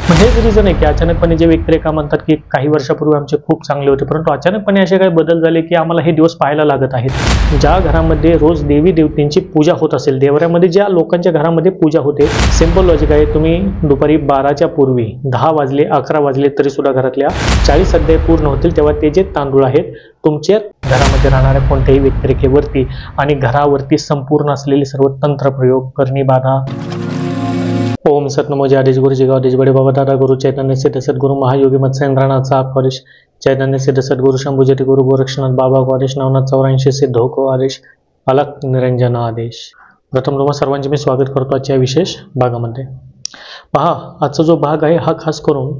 मग हेच रिझन आहे की अचानकपणे जे व्यक्तिरेखा म्हणतात की काही वर्षापूर्वी आमचे खूप चांगले होते, परंतु अचानकपणे असे काही बदल झाले की आम्हाला हे दिवस पाहायला लागत आहेत. ज्या घरामध्ये रोज देवी देवतांची पूजा होत असेल, देवऱ्यामध्ये ज्या लोकांच्या घरामध्ये पूजा होते, सिंपल लॉजिक आहे, तुम्ही दुपारी 12च्या पूर्वी 10 वाजले 11 वाजले तरी सुद्धा घरातल्या 40 अध्याय पूर्ण होतील तेव्हा ते जे तांदूळ आहेत तुमच्या घरामध्ये राहणाऱ्या कोणत्याही व्यक्तिरेखेवरती आणि घरावरती संपूर्ण असलेले सर्व तंत्रप्रयोग, करणी बाधा, ओम सतनमो जय आदेश गुरु जिगाव देश बडे बाबा दादा गुरु चैतन्य सिद्ध सद्गुरु महायोगी मत्स्येंद्रनाथ साहब आदेश, चैतन्य सिद्ध सद्गुरु शंभुजती गुरु गोरक्षनाथ बाबा को आदेश, नवनाथ 84 सिद्धो को आदेश, अलख निरंजन आदेश. प्रथम तुम्हा सर्वांचे मी स्वागत करतो आजच्या विशेष भागामध्ये. पहा, आजचा जो भाग आहे हा खास करून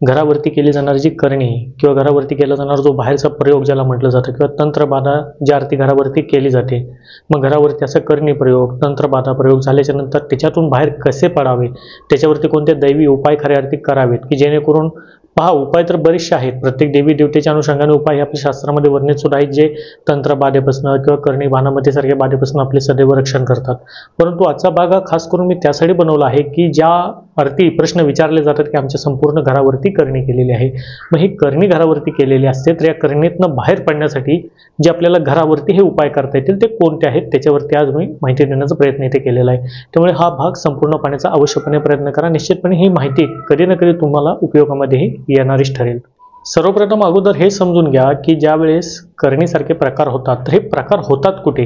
घरावरती केली जाणारी जी करणी किंवा घरावरती केला जाणारा जो बाहेरचा प्रयोग ज्याला म्हटलं जातं किंवा तंत्रबाधा ज्या अर्थी घरावरती केली जाते, मग घरावरती असं करणी प्रयोग, तंत्रबाधा प्रयोग झाल्याच्या नंतर त्याच्यातून बाहेर कसे पडावे, त्याच्यावरती कोणते दैवी उपाय खऱ्या अर्थी करावेत की जेणेकरून, पहा उपाय तर बरेचसे आहेत, प्रत्येक देवी देवतेच्या अनुषंगाने उपाय आपल्या शास्त्रामध्ये वर्णित सुद्धा आहेत जे तंत्रबाधेपासून किंवा करणी भानामध्ये सारख्या बाधेपासून आपले सदैव रक्षण करतात. परंतु आजचा भाग हा खास करून मी त्यासाठी बनवला आहे की ज्या अर्थी प्रश्न विचारले जातात की आमच्या संपूर्ण घरावरती करणी केलेली आहे, मग ही करणी घरावरती केलेली असते तर या करणीतनं बाहेर पडण्यासाठी जे आपल्याला घरावरती हे उपाय करता येतील ते कोणते आहेत त्याच्यावरती आज मी माहिती देण्याचा प्रयत्न इथे केलेला आहे. त्यामुळे हा भाग संपूर्ण पाहण्याचा अवश्यपणे प्रयत्न करा. निश्चितपणे ही माहिती कधी ना कधी तुम्हाला उपयोगामध्येही येणारीच ठरेल. सर्वप्रथम अगोदर हे समजून घ्या की ज्या वेळेस करणीसारखे प्रकार होतात तर हे प्रकार होतात कुठे.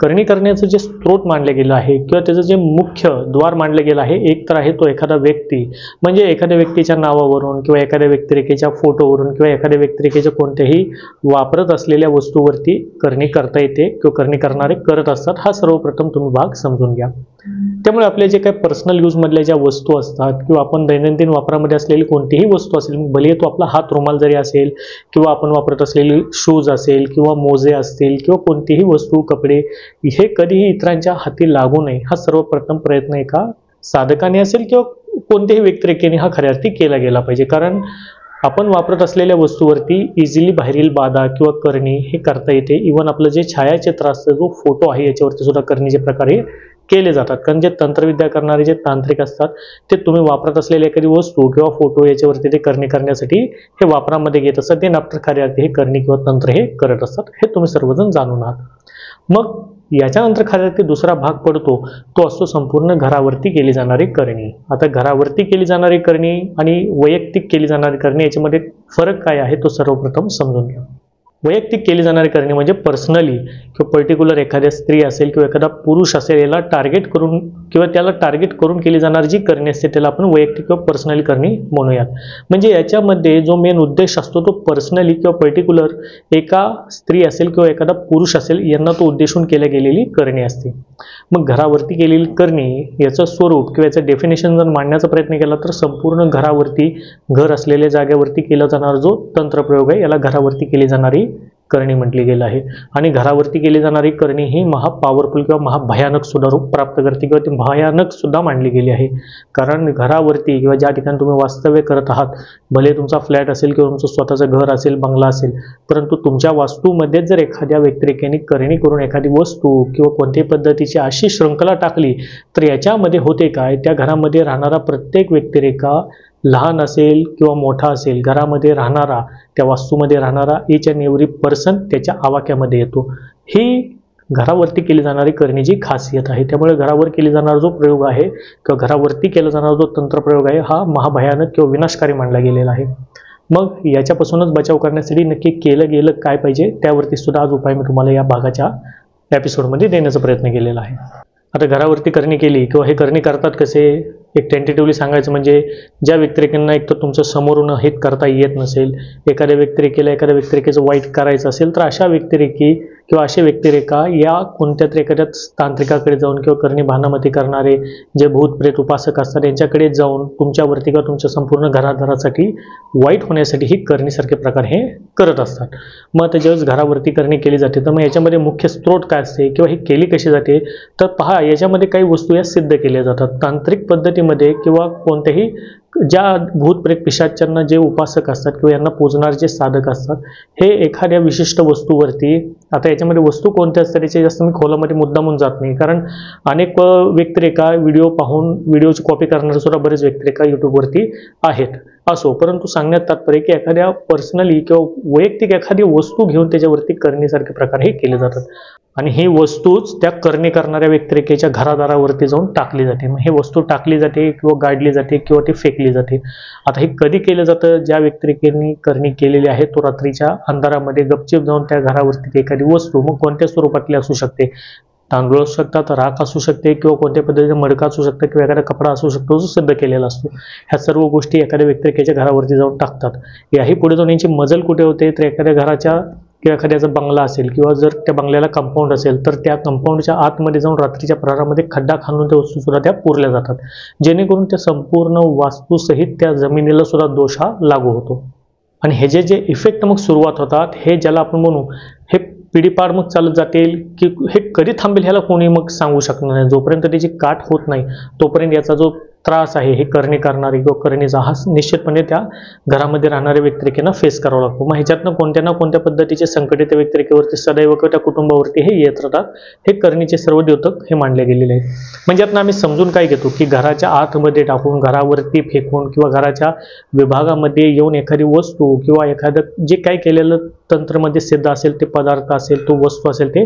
करणी करण्याचं जे स्त्रोत मानले गेलं आहे किंवा त्याचं जे मुख्य द्वार मानलं गेलं आहे, एक तर आहे तो एखादा व्यक्ती, म्हणजे एखाद्या व्यक्तीच्या नावावरून किंवा एखाद्या व्यक्तिरेखेच्या फोटोवरून किंवा एखाद्या व्यक्तिरेखेच्या कोणत्याही वापरत असलेल्या वस्तूवरती करणी करता येते किंवा करणी करणारे करत असतात. हा सर्वप्रथम तुम्ही भाग समजून घ्या. त्यामुळे आपले जे काही पर्सनल यूजमधल्या ज्या वस्तू असतात किंवा आपण दैनंदिन वापरामध्ये असलेली कोणतीही वस्तू असेल, भले तो आपला हात रुमाल जरी असेल किंवा आपण वापरत असलेली शूज असेल किंवा मोजे असतील किंवा कोणतीही वस्तू, कपडे, हे कधीही इतरांच्या हाती लागू नये हा सर्वप्रथम प्रयत्न एका साधकाने असेल किंवा कोणत्याही व्यक्तिरेखेने हा खऱ्या अर्थी केला गेला पाहिजे. कारण आपण वापरत असलेल्या वस्तूवरती इझिली बाहेरील बाधा किंवा करणी हे करता येते. इव्हन आपलं जे छायाचित्र असतं, जो फोटो आहे, याच्यावरती सुद्धा करणीचे प्रकार हे केले जातात. कारण जे तंत्रविद्या करणारे जे तांत्रिक असतात ते तुम्ही वापरत असलेली एखादी वस्तू किंवा फोटो याच्यावरती ते करणी करण्यासाठी हे वापरामध्ये घेत असतात. ते नाप्तर खऱ्या अर्थी हे करणी किंवा तंत्र हे करत असतात. हे तुम्ही सर्वजण जाणून आहात. मग याच्यानंतर खऱ्या अर्थी दुसरा भाग पडतो तो असतो संपूर्ण घरावरती केली जाणारी करणी. आता घरावरती केली जाणारी करणी आणि वैयक्तिक केली जाणारी करणी याच्यामध्ये फरक काय आहे तो सर्वप्रथम समजून घ्या. वैयक्तिक केली जाणारी करणी म्हणजे पर्सनली किंवा पर्टिक्युलर एखाद्या स्त्री असेल किंवा एखादा पुरुष असेल याला टार्गेट करून किंवा त्याला टार्गेट करून केली जाणारी जी करणी असते त्याला आपण वैयक्तिक किंवा पर्सनली करणी म्हणूयात. म्हणजे याच्यामध्ये जो मेन उद्देश असतो तो पर्सनली किंवा पर्टिक्युलर एका स्त्री असेल किंवा एखादा पुरुष असेल यांना तो उद्देशून केल्या गेलेली करणी असते. मग घरावरती केलेली करणी याचं स्वरूप किंवा याचं डेफिनेशन जर मांडण्याचा प्रयत्न केला तर संपूर्ण घरावरती, घर असलेल्या जागेवरती केला जाणारा जो तंत्रप्रयोग आहे याला घरावरती केली जाणारी करणी म्हटली गेलं आहे. आणि घरावरती केली जाणारी करणी ही पॉवरफुल किंवा महाभयानक सुद्धा रूप प्राप्त करते किंवा ती भयानक सुद्धा मानली गेली आहे. कारण घरावरती किंवा ज्या ठिकाणी तुम्ही वास्तव्य करत आहात, भले तुमचा फ्लॅट असेल किंवा तुमचं स्वतःचं घर असेल, बंगला असेल, परंतु तुमच्या वास्तूमध्ये जर एखाद्या व्यक्तिरेखेने करणी करून एखादी वस्तू किंवा कोणत्याही पद्धतीची अशी श्रृंखला टाकली तर याच्यामध्ये होते काय, त्या घरामध्ये राहणारा प्रत्येक व्यक्तिरेखा लहान असेल किंवा मोठा असेल, घरामध्ये राहणारा, त्या वास्तूमध्ये राहणारा ईच अँड एव्हरी पर्सन त्याच्या आवाक्यामध्ये येतो. ही घरावरती केली जाणारी करण्याची खासियत आहे. त्यामुळे घरावर केली जाणारा जो प्रयोग आहे किंवा घरावरती केला जाणारा जो तंत्रप्रयोग आहे हा महाभयानक किंवा विनाशकारी मानला गेलेला आहे. मग याच्यापासूनच बचाव करण्यासाठी नक्की केलं गेलं काय पाहिजे त्यावरती सुद्धा आज उपाय मी तुम्हाला या भागाच्या एपिसोडमध्ये देण्याचा प्रयत्न केलेला आहे. आता घरावरती करणी केली किंवा हे करणी करतात कसे, एक टेंटेटिव्हली सांगायचं म्हणजे ज्या व्यक्तिरेखांना एक तर तुमचं समोरून हित करता येत नसेल, एखाद्या व्यक्तिरेखेला एखाद्या व्यक्तिरेखेचं वाईट करायचं असेल तर अशा व्यक्तिरेखी किंवा अशा व्यक्तिरेखा या कोणत्या तरी एखाद्या तांत्रिकाकडे जाऊन किंवा करणी भानामती करणारे जे भूत प्रेत उपासक असतात यांच्याकडे जाऊन तुमच्यावरती किंवा तुमच्या संपूर्ण घरादारासाठी वाईट होण्यासाठी ही करणीसारखे प्रकार हे करत असतात. मग आता ज्यावेळेस घरावरती करणी केली जाते तर मग याच्यामध्ये मुख्य स्त्रोत काय असते किंवा ही केली कशी जाते तर पहा, याच्यामध्ये काही वस्तू या सिद्ध केल्या जातात. तांत्रिक पद्धतीमध्ये किंवा कोणत्याही ज्या भूत प्रेत पिशाच्यांना जे उपासक असतात किंवा यांना पूजणारे जे साधक असतात, हे एखाद्या विशिष्ट वस्तूवरती, आता याच्यामध्ये वस्तू कोणत्या असतात याचे जास्त मी खोलामध्ये मुद्दामून जात नाही, कारण अनेक व्यक्तिरेखा व्हिडिओ पाहून व्हिडिओची कॉपी करणारे सुद्धा बरेच व्यक्तिरेखा यूट्यूबवरती आहेत. असो, परंतु सांगण्यात तात्पर्य की एखाद्या पर्सनली किंवा वैयक्तिक एखादी वस्तू घेऊन त्याच्यावरती करणीसारखे प्रकार हे केले जातात आणि ही वस्तूच त्या करणी करणाऱ्या व्यक्तिरेखेच्या घरादारावरती जाऊन टाकली जाते. मग ही वस्तू टाकली जाते किंवा गाडली जाते किंवा ती फेकली जाते. आता हे कधी केलं जातं? ज्या व्यक्तिरेखेने करणी केलेली आहे तो रात्रीच्या अंधारामध्ये गपचीप जाऊन त्या घरावरती एखादी वस्तू, मग कोणत्या स्वरूपातली असू शकते, तांदूळ असू शकतात, राख असू शकते किंवा कोणत्या पद्धतीचा मडका असू शकतं किंवा एखादा कपडा असू शकतो जो सिद्ध केलेला असतो, ह्या सर्व गोष्टी एखाद्या व्यक्तिरेखेच्या घरावरती जाऊन टाकतात. याही पुढे जाऊन यांची मजल कुठे होते तर एखाद्या घराच्या किंवा एखाद्याचा बंगला असेल किंवा जर त्या बंगल्याला कंपाऊंड असेल तर त्या कंपाऊंडच्या आतमध्ये जाऊन रात्रीच्या प्रहरामध्ये खड्डा खाणून त्या वस्तू सुद्धा त्या पुरल्या जातात, जेणेकरून त्या संपूर्ण वास्तूसहित त्या जमिनीला सुद्धा दोष हा लागू होतो. आणि हे जे इफेक्ट मग सुरुवात होतात, हे ज्याला आपण म्हणू, हे पिढीपाड मग चालत जातील की हे कधी थांबेल ह्याला कोणी मग सांगू शकणार नाही. जोपर्यंत त्याची काट होत नाही तोपर्यंत याचा जो त्रास आहे हे करणी करणारी किंवा करणीचा हा निश्चितपणे त्या घरामध्ये राहणाऱ्या व्यक्तिरेखेनं फेस करावा लागतो. मग ह्याच्यातनं कोणत्या ना कोणत्या पद्धतीचे संकट त्या व्यक्तिरेखेवरती सदैव किंवा त्या कुटुंबावरती हे येत राहतात. हे करणीचे सर्व द्योतक हे मांडले गेलेले आहेत. म्हणजे यातनं आम्ही समजून काय घेतो की घराच्या आतमध्ये टाकून, घरावरती फेकून किंवा घराच्या विभागामध्ये येऊन एखादी वस्तू किंवा एखादं जे काय केलेलं तंत्रमध्ये सिद्ध असेल ते पदार्थ असेल, तो वस्तू असेल, ते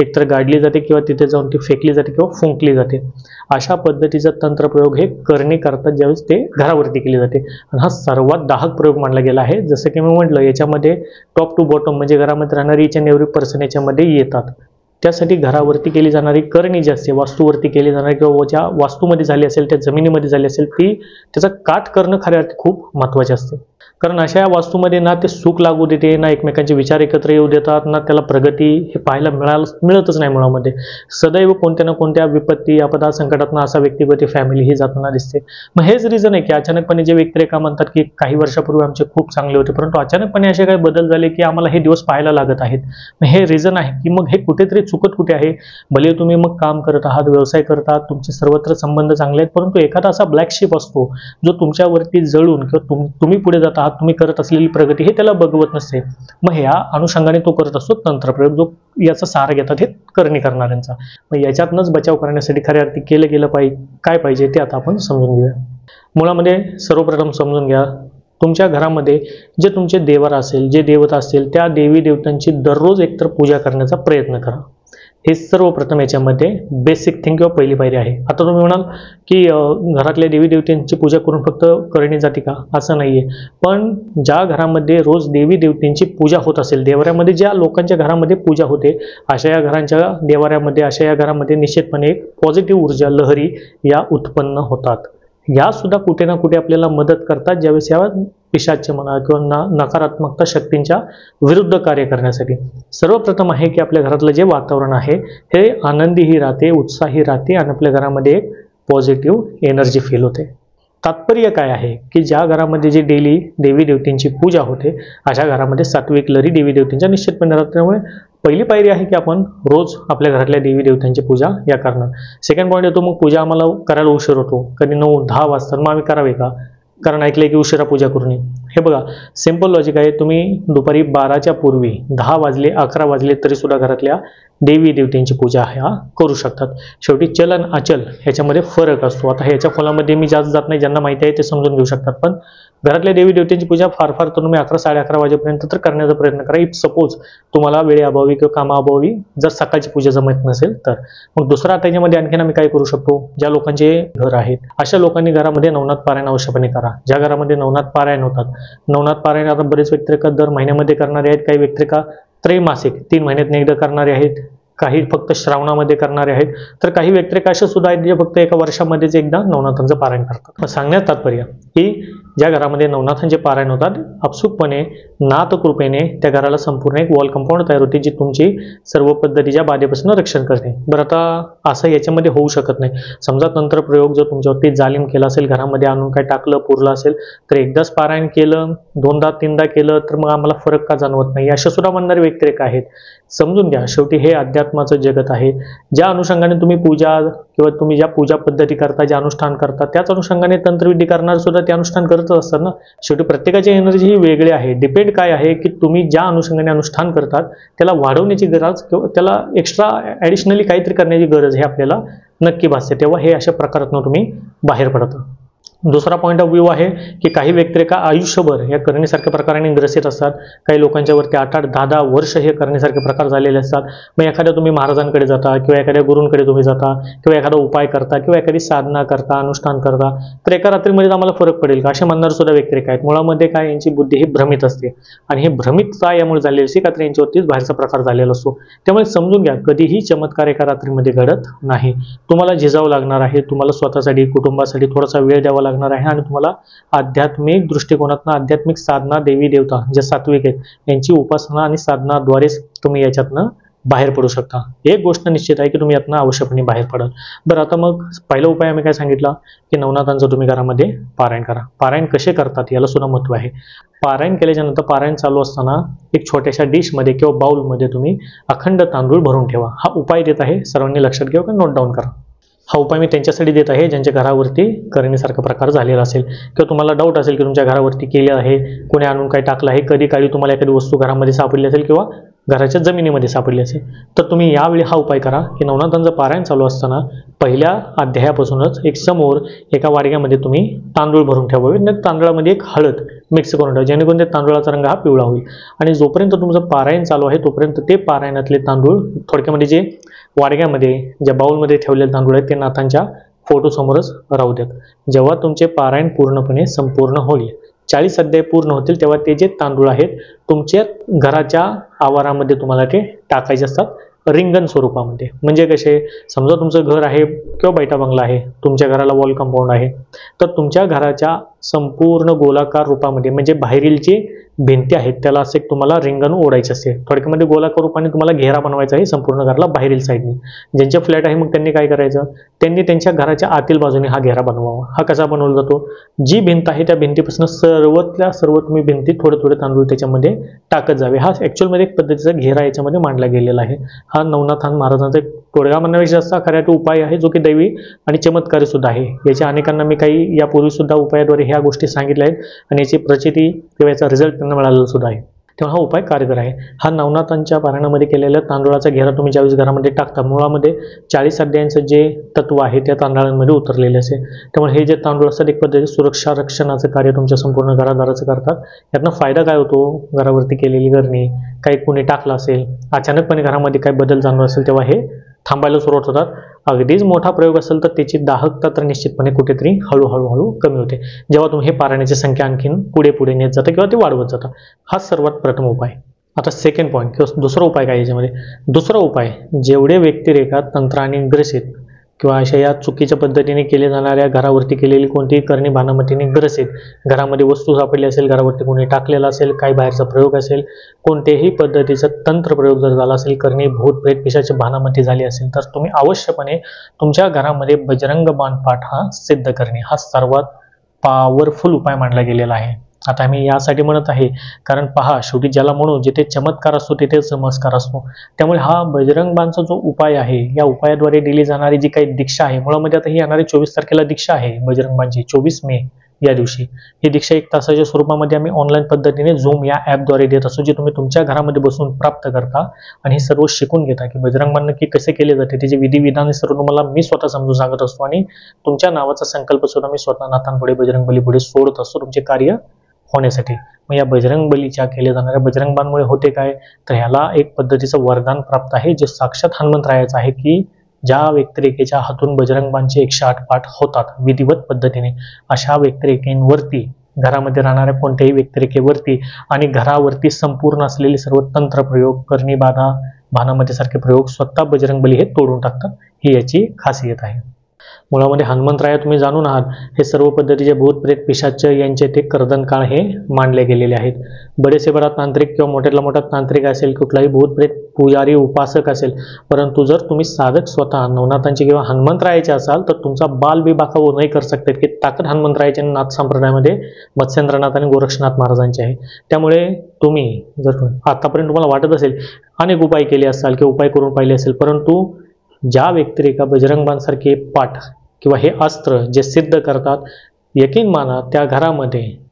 एकतर गाडली जाते किंवा तिथे जाऊन ती फेकली जाते किंवा फुंकली जाते. अशा पद्धतीचा तंत्रप्रयोग हे करणी करतात ज्यावेळेस ते घरावरती केले जाते. आणि हा सर्वात दाहक प्रयोग मानला गेला आहे. जसं की मी म्हटलं, याच्यामध्ये टॉप टू बॉटम म्हणजे घरामध्ये राहणारी इच अँड एव्हरी पर्सन याच्यामध्ये येतात. त्यासाठी घरावरती केली जाणारी करणी जी असते, वास्तूवरती केली जाणारी किंवा ज्या वास्तूमध्ये झाली असेल, त्या जमिनीमध्ये झाली असेल, ती त्याचा काट करणं खऱ्या अर्थी खूप महत्त्वाचे असते. कारण अशा या वास्तूमध्ये ना ते सुख लागू देते, ना एकमेकांचे विचार एकत्र येऊ देतात, ना त्याला प्रगती हे पाहायला मिळतच नाही. मुळामध्ये सदैव कोणत्या ना कोणत्या विपत्ती, आपदा, संकटातून असा व्यक्तिगत फॅमिली ही जाताना दिसते. मग हेच रिझन आहे की अचानकपणे जे व्यक्तिरेखा म्हणतात की काही वर्षापूर्वी आमचे खूप चांगले होते, परंतु अचानकपणे असे काही बदल झाले की आम्हाला हे दिवस पाहायला लागत आहेत. मग हे रिझन आहे की मग हे कुठेतरी चुकत कुठे आहे. भले तुम्ही मग काम करत आहात, व्यवसाय करतात, तुमचे सर्वत्र संबंध चांगले आहेत, परंतु एखादा असा ब्लॅक शिप असतो जो तुमच्यावरती जळून किंवा तुम्ही पुढे जात आहात, तुम्ही करत असलेली प्रगती हे त्याला बघवत नसते. मग ह्या अनुषंगाने तो करत असतो तंत्रप्रयोग, जो याचा सहारा घेतात हे करणी करणाऱ्यांचा. मग याच्यातनंच बचाव करण्यासाठी खऱ्या अर्थी केलं गेलं पाहिजे, काय पाहिजे ते आता आपण समजून घेऊया. मुळामध्ये सर्वप्रथम समजून घ्या, तुमच्या घरामध्ये जे तुमचे देवर असेल, जे देवता असतील, त्या देवी देवतांची दररोज एकतर पूजा करण्याचा प्रयत्न करा. हे सर्वप्रथम याच्यामध्ये बेसिक थिंग किंवा पहिली पायरी आहे. आता तुम्ही म्हणाल की घरातल्या देवी देवतांची पूजा करून फक्त करणी जाते का? असं नाहीये. पण ज्या घरामध्ये रोज देवी देवतांची पूजा होत असेल, देवाऱ्यामध्ये ज्या लोकांच्या घरामध्ये पूजा होते, अशा या घरांच्या देवाऱ्यामध्ये, अशा या घरामध्ये निश्चितपणे एक पॉझिटिव्ह ऊर्जा लहरी या उत्पन्न होतात. या सुद्धा कुठे ना कुठे आपल्याला मदत करतात ज्यावेळेस या पिशाच्य म्हणा किंवा नकारात्मकता शक्तींच्या विरुद्ध कार्य करण्यासाठी. सर्वप्रथम आहे की आपल्या घरातलं जे वातावरण आहे हे आनंदीही राहते, उत्साही राहते आणि आपल्या घरामध्ये एक पॉझिटिव्ह एनर्जी फील होते. तात्पर्य काय आहे की ज्या घरामध्ये जे डेली देवी देवतांची पूजा होते, अशा घरामध्ये सात्विक लहरी देवी देवतांच्या निश्चितपणे राहतात. त्यामुळे पहिली पायरी आहे की आपण रोज आपल्या घरातल्या देवी देवतांची पूजा या करणार. सेकंड पॉईंट येतो, मग पूजा आम्हाला करायला उशीर होतो, कधी 9-10 वाजता, मग आम्ही करावे का? कारण ऐकलंय की उशिरा पूजा करू नये. हे बघा, सिंपल लॉजिक आहे. तुम्ही दुपारी 12च्या पूर्वी 10 वाजले, 11 वाजले तरी सुद्धा घरातल्या देवी देवतांची पूजा ह्या करू शकतात. शेवटी चल आणि अचल ह्याच्यामध्ये फरक असतो. आता ह्याच्या खोलामध्ये मी जास्त जात नाही, ज्यांना माहिती आहे ते समजून घेऊ शकतात. पण घरातल्या देवी देवतांची पूजा फार फार तर तुम्ही 11-11:30 वाजेपर्यंत तर करण्याचा प्रयत्न करा. इफ सपोज तुम्हाला वेळेअभावी किंवा कामाअभावी जर सकाळची पूजा जमत नसेल तर. मग दुसरा त्याच्यामध्ये आणखीन आम्ही काय करू शकतो, ज्या लोकांचे घर आहेत अशा लोकांनी घरामध्ये नवनाथ पारायण अवश्यपणे करा. ज्या घरामध्ये नवनाथ पारायण होतात, नवनाथ पारायण आता बरेच व्यक्तिरेखा दर महिन्यामध्ये करणारे आहेत, काही व्यक्तिरेखा त्रैमासिक 3 महिन्यात एकदा करणारे आहेत, काही फक्त श्रावणामध्ये करणारे आहेत, तर काही व्यक्तिरेखा असे सुद्धा आहेत जे फक्त एका वर्षामध्येच एकदा नवनाथांचं पारायण करतात. सांगण्यात तात्पर्य की ज्या घरामध्ये नवनाथांचे पारायण होतात, आपसुकपणे नाथकृपेने त्या घराला संपूर्ण एक वॉल कंपाऊंड तयार होते जी तुमची सर्व पद्धतीच्या बाधेपासून रक्षण करते. बरं, आता असं याच्यामध्ये होऊ शकत नाही. समजा तंत्रप्रयोग जर तुमच्यावरती जालिम केला असेल, घरामध्ये आणून काय टाकलं, पुरलं असेल, तर एकदाच पारायण केलं, 2दा 3दा केलं तर मग आम्हाला फरक का जाणवत नाही, अशा सुद्धा म्हणणारे व्यक्तिरेखा आहेत. समजून घ्या, शेवटी हे अध्यात्माचं जगत आहे. ज्या अनुषंगाने तुम्ही पूजा किंवा तुम्ही ज्या पूजा पद्धती करता, जे अनुष्ठान करता, त्याच अनुषंगाने तंत्रविधी करणार सुद्धा ते अनुष्ठान करतच असतात ना. शेवटी प्रत्येकाची एनर्जी ही वेगळी आहे. डिपेंड काय आहे की तुम्ही ज्या अनुषंगाने अनुष्ठान करतात त्याला वाढवण्याची गरज किंवा त्याला एक्स्ट्रा ॲडिशनली काहीतरी करण्याची गरज हे आपल्याला नक्की भासते. तेव्हा हे अशा प्रकारातून तुम्ही बाहेर पडता. दुसरा पॉईंट ऑफ व्ह्यू आहे की काही व्यक्तिरेखा आयुष्यभर या करणीसारख्या प्रकाराने ग्रसित असतात. काही लोकांच्या वरती 8-8, 10-10 वर्ष हे करणीसारखे प्रकार झालेले असतात. मग एखाद्या तुम्ही महाराजांकडे जाता किंवा एखाद्या गुरूंकडे तुम्ही जाता किंवा एखादा उपाय करता किंवा एखादी साधना करता, अनुष्ठान करता, तर एका रात्रीमध्ये आम्हाला फरक पडेल का असे म्हणणारे सुद्धा व्यक्तिरेखा आहेत. मुळामध्ये काय, यांची बुद्धी ही भ्रमित असते आणि हे भ्रमित काय यामुळे झालेली असते का तर यांच्यावरतीच बाहेरचा प्रकार झालेला असतो. त्यामुळे समजून घ्या, कधीही चमत्कार एका रात्रीमध्ये घडत नाही. तुम्हाला झिजावं लागणार आहे, तुम्हाला स्वतःसाठी, कुटुंबासाठी थोडासा वेळ द्यावा लागणार आहे आणि तुम्हाला आध्यात्मिक दृष्टिकोनातून आध्यात्मिक साधना, देवी देवता जे सात्विक आहेत यांची उपासना आणि साधनाद्वारेच तुम्ही याच्यातनं बाहेर पडू शकता. एक गोष्ट निश्चित आहे की तुम्ही यातनं अवश्यपणे बाहेर पडाल. बरं, आता मग पहिला उपाय आम्ही काय सांगितला की नवनाथांचं तुम्ही घरामध्ये पारायण करा. पारायण कसे करतात याला सुद्धा महत्व आहे. पारायण केल्याच्या नंतर पारायण चालू असताना एक छोट्याशा डिशमध्ये किंवा बाउलमध्ये तुम्ही अखंड तांदूळ भरून ठेवा. हा उपाय देत आहे, सर्वांनी लक्षात घ्या किंवा नोट डाऊन करा. हा उपाय मी त्यांच्यासाठी देत आहे ज्यांच्या घरावरती करणीसारखा प्रकार झालेला असेल किंवा तुम्हाला डाऊट असेल की तुमच्या घरावरती केले आहे, कोणी आणून काय टाकलं आहे, कधी काळी तुम्हाला एखादी वस्तू घरामध्ये सापडली असेल किंवा घराच्या जमिनीमध्ये सापडली असेल, तर तुम्ही यावेळी हा उपाय करा की नवनाथांचं पारायण चालू असताना पहिल्या अध्यायापासूनच एक समोर एका वाडग्यामध्ये तुम्ही तांदूळ भरून ठेवावे आणि तांदळामध्ये एक हळद मिक्स करून ठेवा, जेणेकरून ते तांदूळाचा रंग हा पिवळा होईल. आणि जोपर्यंत तुमचं पारायण चालू आहे तोपर्यंत ते पारायणातले तांदूळ थोडक्यामध्ये जे वाडग्यामध्ये ज्या बाउलमध्ये ठेवलेले तांदूळ आहेत ते नाथांच्या फोटोसमोरच राहू देत. जेव्हा तुमचे पारायण पूर्णपणे संपूर्ण होईल, 40 अध्याय पूर्ण होतील, तेव्हा ते जे तांदूळ आहेत तुमच्या घराच्या आवारामध्ये तुम्हाला ते टाकायचे असतात, रिंगण स्वरूपामध्ये. म्हणजे कसे, समजा तुमचं घर आहे किंवा बैठा बंगला आहे, तुमच्या घराला वॉल कंपाऊंड आहे, तर तुमच्या घराच्या संपूर्ण गोलाकार रूपामध्ये म्हणजे बाहेरील जी भिंती आहेत त्याला असे तुम्हाला रिंगण ओढायचे असते. थोडक्यामध्ये गोलाकार रूपाने तुम्हाला घेरा बनवायचा आहे संपूर्ण घराला बाहेरील साईडने. ज्यांच्या फ्लॅट आहे मग त्यांनी काय करायचं, त्यांनी त्यांच्या घराच्या आतील बाजूने हा घेरा बनवावा. हा कसा बनवला जातो, जी भिंत आहे त्या भिंतीपासून सर्वतल्या सर्व तुम्ही भिंती थोडे थोडे तांदूळ त्याच्यामध्ये टाकत जावे. हा ॲक्च्युअलमध्ये एक पद्धतीचा घेरा याच्यामध्ये मांडला गेलेला आहे. हा नवनाथान महाराजांचा एक तोडगा म्हणण्यापेक्षा असा खऱ्या तो उपाय आहे जो की दैवी आणि चमत्कारी सुद्धा आहे. याच्या अनेकांना मी काही यापूर्वी सुद्धा उपायाद्वारे ह्या गोष्टी सांगितल्या आहेत आणि याची प्रचिती किंवा याचा रिझल्ट त्यांना मिळालेला सुद्धा आहे. तेव्हा हा उपाय कारगर आहे. हा नवनाथांच्या पारायणामध्ये केलेल्या तांदूळाचा घेरा तुम्ही ज्यावेळेस घरामध्ये टाकता, मुळामध्ये 40 अध्यायांचं जे तत्व आहे त्या तांदळांमध्ये उतरलेले असेल. त्यामुळे हे जे तांदूळ असतात एक पद्धती सुरक्षा रक्षणाचं कार्य तुमच्या संपूर्ण घरादाराचं करतात. यातनं फायदा काय होतो, घरावरती केलेली करणे, काही कोणी टाकलं असेल, अचानकपणे घरामध्ये काही बदल जाणवत असेल तेव्हा हे थांबायला सुरुवात होतात. अगदीच मोठा प्रयोग असेल तर त्याची दाहकता तर निश्चितपणे कुठेतरी हळूहळू कमी होते जेव्हा तुम्ही हे पारायणाची संख्या आणखीन पुढे नेत जाता किंवा ते वाढवत जाता. हा सर्वात प्रथम उपाय. आता सेकंड पॉईंट किंवा दुसरा उपाय काय याच्यामध्ये, दुसरा उपाय, जेवढे व्यक्तिरेखा तंत्राने ग्रसित किंवा अशा या चुकीच्या पद्धतीने केले जाणाऱ्या घरावरती केलेली कोणतीही करणी भानामतीने ग्रसित, घरामध्ये वस्तू सापडली असेल, घरावरती कोणी टाकलेला असेल, काही बाहेरचा प्रयोग असेल, कोणत्याही पद्धतीचा तंत्र प्रयोग जर झाला असेल, करणी भूत प्रेत पिशाची भानामती झाली असेल, तर तुम्ही अवश्यपणे तुमच्या घरामध्ये बजरंग बाण पाठ हा सिद्ध करणे हा सर्वात पॉवरफुल उपाय मानला गेलेला आहे. आता मी यासाठी म्हणत आहे कारण पहा, शेवटी ज्याला म्हणू जिथे चमत्कार असतो तिथे चमत्कार असतो. त्यामुळे हा बजरंग बाणचा जो उपाय आहे, या उपायाद्वारे दिली जाणारी जी काही दीक्षा आहे, मुळामध्ये आता ही येणारी 24 तारखेला दीक्षा आहे बजरंग बाणची, 24 मे या दिवशी ही दीक्षा 1 तासाच्या स्वरूपामध्ये आम्ही ऑनलाईन पद्धतीने झूम या ॲपद्वारे देत असतो, जे तुम्ही तुमच्या घरामध्ये बसून प्राप्त करता आणि हे सर्व शिकून घेता की बजरंग बाण नक्की कसे केले जाते, त्याचे विधिविधान सर्व तुम्हाला मी स्वतः समजून सांगत असतो आणि तुमच्या नावाचा संकल्प सुद्धा मी स्वतः नाथांपुढे बजरंग बली पुढे सोडत असतो तुमचे कार्य होण्यासाठी. मग या बजरंग बलीच्या केल्या जाणाऱ्या बजरंग बाणमुळे होते काय, तर ह्याला एक पद्धतीचं वरदान प्राप्त आहे जे साक्षात हनुमंतरायाचं आहे की ज्या व्यक्तिरेखेच्या हातून बजरंग बाणचे 108 पाठ होतात विधिवत पद्धतीने, अशा व्यक्तिरेखेवरती, घरामध्ये राहणाऱ्या कोणत्याही व्यक्तिरेखेवरती आणि घरावरती संपूर्ण असलेले सर्व तंत्र प्रयोग, करणी बाधा, भानामती सारखे प्रयोग स्वतः बजरंग बली हे तोडून टाकतात. ही याची खासियत आहे. मुळामध्ये हनुमंतराया तुम्ही जाणून आहात, हे सर्व पद्धतीचे भूत प्रेत पिशाच यांचे ते कर्दनकाळ हे मांडले गेलेले आहेत. बरेचसे बरा तांत्रिक किंवा मोठ्यातला मोठा तांत्रिक असेल, कुठलाही भूत प्रेत पुजारी उपासक असेल, परंतु जर तुम्ही साधक स्वतः नवनाथांचे किंवा हनुमंतरायाचे असाल तर तुमचा बाल भी बाका वो नाही कर सकते की ताकद हनुमंतरायाच्या नाथ संप्रदायामध्ये मत्स्येंद्रनाथ आणि गोरक्षनाथ महाराजांची आहे. त्यामुळे तुम्ही जर आतापर्यंत तुम्हाला वाटत असेल अनेक उपाय केले असाल किंवा उपाय करून पाहिले असेल, परंतु ज्या व्यक्तिरेखा बजरंगबाणसारखे पाठ किंवा हे अस्त्र जे सिद्ध करतात, यकीन माना त्या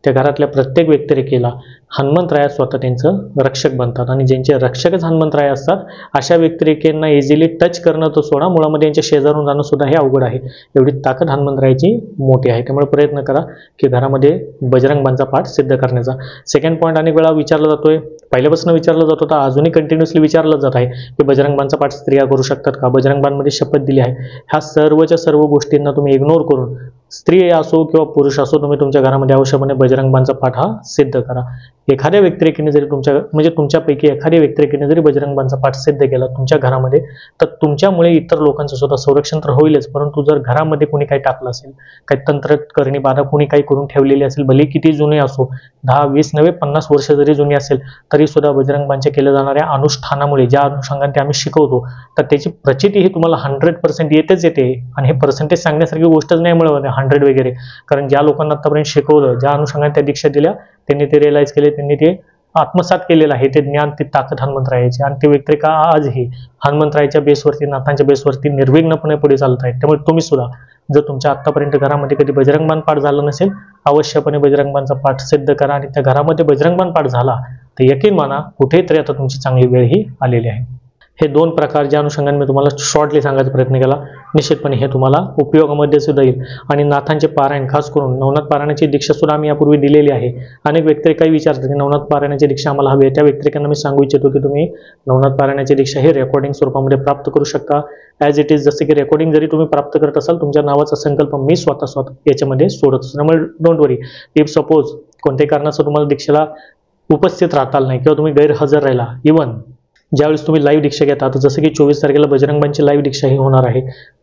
घरातल्या प्रत्येक व्यक्तिरेखेला हनुमंतराया स्वतः त्यांचं रक्षक बनतात. आणि ज्यांचे रक्षकच हनुमंतराया असतात अशा व्यक्तिरेखेंना इझिली टच करणं तर सोडा, मुळामध्ये यांच्या शेजारून जाणं सुद्धा हे अवघड आहे. एवढी ताकद हनुमंतरायाची मोठी आहे. त्यामुळे प्रयत्न करा की घरामध्ये बजरंगबाणचा पाठ सिद्ध करण्याचा. सेकंड पॉईंट अनेक वेळा विचारला जातोय, पहिल्यापासून विचारला जात होता, अजूनही कंटिन्युअसली विचारलं जात आहे की बजरंगबाणचा पाठ स्त्रिया करू शकतात का, बजरंगबाणमध्ये शपथ दिली आहे. ह्या सर्वच्या सर्व गोष्टींना तुम्ही इग्नोर करून स्त्री असो किंवा पुरुष असो, तुम्ही तुमच्या घरामध्ये अवश्यपणे बजरंगबाणचा पाठ हा सिद्ध करा. एखाद्या व्यक्तिरेखेने जरी तुमच्यापैकी एखाद्या व्यक्तिरेखेने जरी बजरंगबाणचा पाठ सिद्ध केला तुमच्या घरामध्ये, तर तुमच्यामुळे इतर लोकांचं सुद्धा संरक्षण तर होईलच, परंतु जर घरामध्ये कोणी काही टाकलं असेल, काही तंत्र करणी बाधा कोणी काही करून ठेवलेली असेल, भले किती जुने असो, 10, 20 नव्हे 50 वर्ष जरी जुनी असेल, तरी सुद्धा बजरंगबाणच्या केल्या जाणाऱ्या अनुष्ठानामुळे ज्या अनुषंगाने ते आम्ही शिकवतो, तर त्याची प्रचिती ही तुम्हाला 100% येतेच येते. आणि हे पर्सेंटेज सांगण्यासारखी गोष्टच नाही मिळवते 100 वगैरे, कारण ज्या लोकांना आतापर्यंत शिकवलं, ज्या अनुषंगाने त्या दीक्षा दिल्या, त्यांनी ते रिअलाइज केले, त्यांनी ते आत्मसात केलेलं आहे, ते ज्ञान, ती ताकद हनुमंतरायाची. आणि ते व्यक्तिरेखा आजही हनुमंतरायाच्या बेसवरती, नाथांच्या बेसवरती निर्विघ्नपणे पुढे चालत आहेत. त्यामुळे तुम्ही सुद्धा जर तुमच्या आतापर्यंत घरामध्ये कधी बजरंगबाण पाठ झाला नसेल, अवश्यपणे बजरंगबाणचा पाठ सिद्ध करा. आणि त्या घरामध्ये बजरंगबाण पाठ झाला तर यकीन माना कुठेतरी आता तुमची चांगली वेळ ही आलेली आहे. हे 2 प्रकार ज्या अनुषंगाने मी तुम्हाला शॉर्टली सांगायचा प्रयत्न केला, निश्चितपणे हे तुम्हाला उपयोगामध्ये सुद्धा येईल. आणि नाथांचे पारायण, खास करून नवनाथ पारायणाची दीक्षा सुद्धा आम्ही यापूर्वी दिलेली आहे. अनेक व्यक्ती काही विचारतात की नवनाथ पारायणाची दीक्षा आम्हाला हवी आहे. त्या व्यक्तिरेखांना मी सांगू इच्छितो की तुम्ही नवनाथ पारायणाची दीक्षा हे रेकॉर्डिंग स्वरूपामध्ये प्राप्त करू शकता. ॲज इट इज, जसे की रेकॉर्डिंग जरी तुम्ही प्राप्त करत असाल, तुमच्या नावाचा संकल्प मी स्वतः याच्यामध्ये सोडत असतो. त्यामुळे डोंट वरी, इफ सपोज कोणत्याही कारणाचं तुम्हाला दीक्षेला उपस्थित राहता नाही किंवा तुम्ही गैरहजर राहिला, इव्हन ज्यावेळेस तुम्ही लाईव्ह दीक्षा घेता, आता जसं की 24 तारखेला बजरंगबाणची लाईव्ह दीक्षा ही होणार आहे.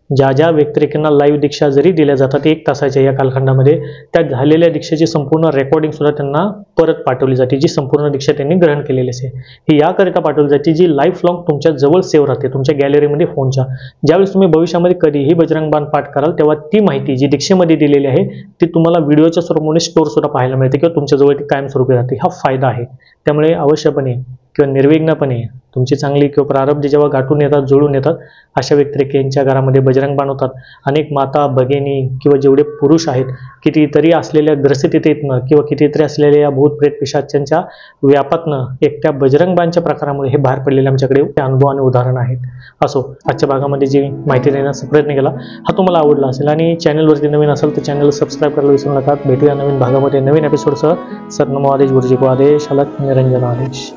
ज्या व्यक्तिरेखांना लाईव्ह दीक्षा जरी दिल्या जातात 1 तासाच्या या कालखंडामध्ये, त्या झालेल्या दीक्षेची संपूर्ण रेकॉर्डिंग सुद्धा त्यांना परत पाठवली जाते, जी संपूर्ण दीक्षा त्यांनी ग्रहण केलेली असेल. ही याकरिता पाठवली जाते जी लाईफ लॉंग तुमच्या जवळ सेव्ह राहते, तुमच्या गॅलरीमध्ये फोनच्या. ज्यावेळेस तुम्ही भविष्यामध्ये कधीही बजरंगबाण पाठ कराल, तेव्हा ती माहिती जी दीक्षेमध्ये दिलेली आहे ती तुम्हाला व्हिडिओच्या स्वरूपामध्ये स्टोर सुद्धा पाहायला मिळते किंवा तुमच्याजवळ ती कायमस्वरूपी राहते. हा फायदा आहे. त्यामुळे अवश्यपणे किंवा निर्विघ्नपणे तुमची चांगली किंवा प्रारब्ध जेव्हा गाठून येतात, जुळून येतात, अशा व्यक्तिरेखेंच्या घरामध्ये बजरंगबाण होतात. अनेक माता भगिनी किंवा जेवढे पुरुष आहेत, कितीतरी असलेल्या ग्रसितेतनं किंवा कितीतरी असलेल्या या भूत प्रेत पिशाच्यांच्या व्यापातनं एकट्या बजरंगबाणच्या प्रकारामुळे हे बाहेर पडलेले आमच्याकडे अनुभव आणि उदाहरण आहेत. असो, आजच्या भागामध्ये जी माहिती देण्याचा प्रयत्न केला हा तुम्हाला आवडला असेल आणि चॅनलवरती नवीन असेल तर चॅनलला सबस्क्राईब करायला विसरू नका. भेटूया नवीन भागामध्ये नवीन एपिसोडसह. सर नमो आदेश, गुरुजी को आदेश, अलग निरंजन आदेश.